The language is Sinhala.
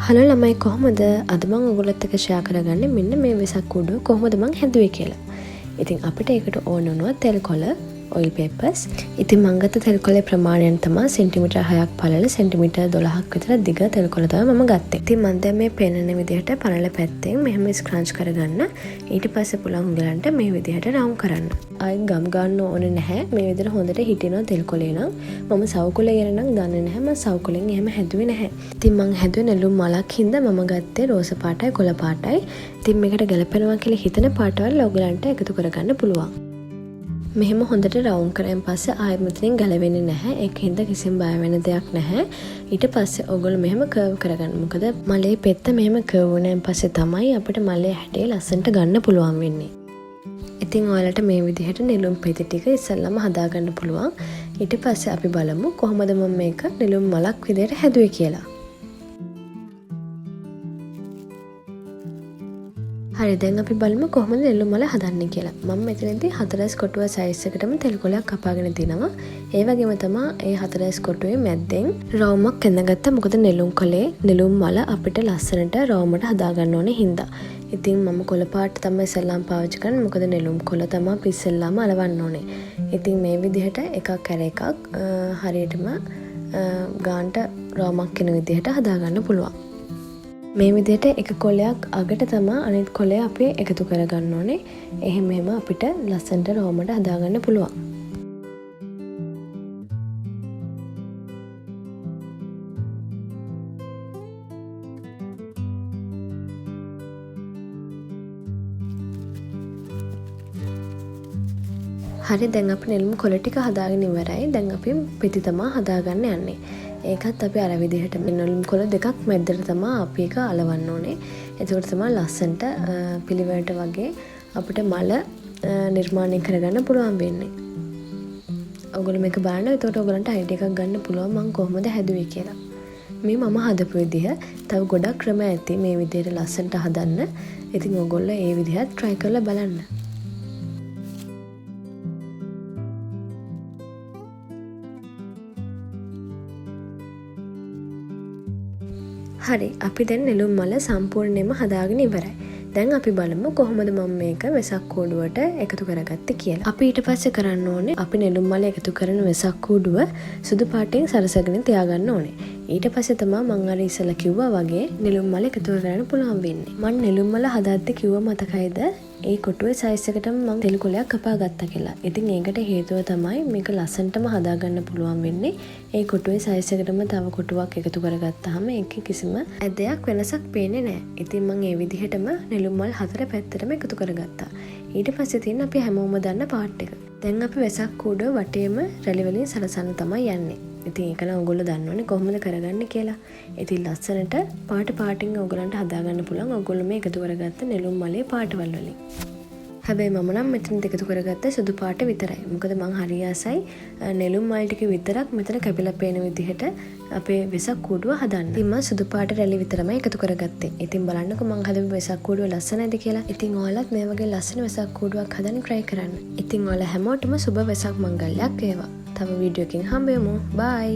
හලෝ ළමයි කොහොමද? අද මම ඔයගොල්ලොත් එක්ක ෂෙයා කරගන්නේ මෙන්න මේ වෙසක් කූඩුව කොහොමද මම හැදුවේ කියලා. ඉතින් අපිට ඒකට ඕන වුණා තෙල් කොළ, ඔයිල් පේපර්ස්. ඉතින් මම ගත්ත තෙල් කොළේ ප්‍රමාණයෙන් තමයි සෙන්ටිමීටර් 6ක් පළල, සෙන්ටිමීටර් 12ක් විතර දිග තෙල් කොළ තමයි මම ගත්තේ. ඉතින් මම දැන් මේ පෙන්නන විදිහට පළල පැත්තෙන් මෙහෙම ස්ක්‍රන්ච් කරගන්න. ඊට පස්සේ පුළුවන් උගලන්ට මේ විදිහට රවුම් කරන්න. ආයෙත් ගම් ගන්න ඕනේ නැහැ. මේ විදිහට හොඳට හිටිනවා තෙල් කොළේ නම්. මම සව් කොළේ ගැන නම් දන්නේ නැහැ. මම සව් කොළෙන් එහෙම හැදුවේ නැහැ. ඉතින් මම හැදුවේ නෙළුම් මලක් හින්දා මම ගත්තේ රෝස පාටයි කොළ පාටයි. ඉතින් මේකට ගැලපෙනවා කියලා හිතන පාටවල ඔයගලන්ට එකතු කරගන්න පුළුවන්. මෙහෙම හොඳට රවුම් කරන් පස්සේ ආයෙත් මෙතනින් ගැලවෙන්නේ නැහැ. ඒකින්ද කිසිම බය වෙන දෙයක් නැහැ. ඊට පස්සේ ඔයගොල්ලෝ මෙහෙම කර්ව් කරගන්න. මොකද මලේ පෙත්ත මෙහෙම කර්ව් වුණාන් පස්සේ තමයි අපිට මලේ හැඩය ලස්සනට ගන්න පුළුවන් වෙන්නේ. ඉතින් ඔයාලට මේ විදිහට නෙළුම් පෙති ටික ඉස්සෙල්ලාම හදාගන්න පුළුවන්. ඊට පස්සේ අපි බලමු කොහොමද මම මේක නෙළුම් මලක් විදිහට හැදුවේ කියලා. හරි දැන් අපි බලමු කොහොමද නෙළුම් මල හදන්නේ කියලා. මම මෙතනදී 4 කොටුව සයිස් එකටම තෙල් කොළයක් කපාගෙන තිනවා. ඒ වගේම තමයි ඒ 4 කොටුවේ මැද්දෙන් රවුමක් ඇඳගත්තා. මොකද නෙළුම් කොළේ නෙළුම් මල අපිට ලස්සනට රවුමට හදාගන්න ඕනේ හින්දා. ඉතින් මම කොළ පාට තමයි ඉස්සෙල්ලාම පාවිච්චි කරන්නේ. මොකද නෙළුම් කොළ තමයි අපි ඉස්සෙල්ලාම අලවන්න ඕනේ. ඉතින් මේ විදිහට එකක් කර එකක් හරියටම ගාන්ට රවුමක් වෙන විදිහට හදාගන්න පුළුවන්. මේ විදිහට එක කොළයක් අගට තමයි අනිත් කොළය අපි එකතු කරගන්න ඕනේ. එහෙම අපිට ලස්සනට රවුමට හදාගන්න පුළුවන්. හරි දැන් අපි නෙළුම් කොළ ටික හදාගෙන ඉවරයි. දැන් අපි පෙති තමයි හදාගන්න යන්නේ. ඒකත් අපි අර විදිහට නෙළුම් කොළ දෙකක් මැද්දට තමයි අපි එක අලවන්න ඕනේ. එතකොට තමයි ලස්සනට පිළිවෙලට වගේ අපිට මල නිර්මාණය කරගන්න පුළුවන් වෙන්නේ. ඔයගොල්ලෝ මේක බලන්න. එතකොට ඔයගලන්ට අයිඩියා එකක් ගන්න පුළුවන් මම කොහොමද හැදුවේ කියලා. මේ මම හදපු විදිහ තව ගොඩක් ක්‍රම ඇති මේ විදිහට ලස්සනට හදන්න. ඉතින් ඔයගොල්ලෝ ඒ විදිහට try කරලා බලන්න. හරි අපි දැන් නෙළුම් මල සම්පූර්ණයෙන්ම හදාගෙන ඉවරයි. දැන් අපි බලමු කොහොමද මම මේක වෙසක් කූඩුවට එකතු කරගත්තේ කියලා. අපි ඊට පස්සේ කරන්න ඕනේ අපි නෙළුම් මල එකතු කරන වෙසක් කූඩුව සුදු පාටින් සරසගෙන තියාගන්න ඕනේ. ඊට පස්සේ තමයි මම අර ඉස්සලා කිව්වා වගේ නෙළුම් මල එකතු කරගන්න පුළුවන් වෙන්නේ. මම නෙළුම් මල හදාද්දි කිව්වා මතකයිද? ඒ කොටුවේ සයිස් එකටම මම තෙල් කොළයක් කපා ගත්තා කියලා. ඉතින් ඒකට හේතුව තමයි මේක ලස්සනටම හදාගන්න පුළුවන් වෙන්නේ. ඒ කොටුවේ සයිස් එකටම තව කොටුවක් එකතු කරගත්තාම ඒකේ කිසිම ඇදයක් වෙනසක් පේන්නේ නැහැ. ඉතින් මම ඒ විදිහටම නෙළුම් මල් 4 පැත්තටම එකතු කරගත්තා. ඊට පස්සේ තියෙන අපි හැමෝම දන්න පාට් එක. දැන් අපි වෙසක් කූඩුව වටේම රැලි වලින් සලසන්න තමයි යන්නේ. ඉතින් ඒක නම් ඔයගොල්ලෝ දන්නවනේ කොහොමද කරගන්නේ කියලා. ඉතින් ලස්සනට පාටින් ඔයගලන්ට හදාගන්න පුළුවන්. ඔයගොල්ලෝ මේ එකතු කරගත්ත නෙළුම් මලේ පාටවල් වලින්. හැබැයි මම නම් මෙතන එකතු කරගත්තේ සුදු පාට විතරයි. මොකද මං හරි ආසයි නෙළුම් මල් ටික විතරක් මෙතන කැපිලා පේන විදිහට අපේ වෙසක් කූඩුව හදන්න. ඉතින් මම සුදු පාට රැලි විතරමයි එකතු කරගත්තේ. ඉතින් බලන්නකෝ මං හදපු වෙසක් කූඩුව ලස්සනයිද කියලා. ඉතින් ඔයාලත් මේ වගේ ලස්සන වෙසක් කූඩුවක් හදන්න try කරන්න. ඉතින් ඔයාලා හැමෝටම සුබ වෙසක් මංගල්‍යයක් වේවා. තව වීඩියෝ එකකින් හම්බෙමු. බයි.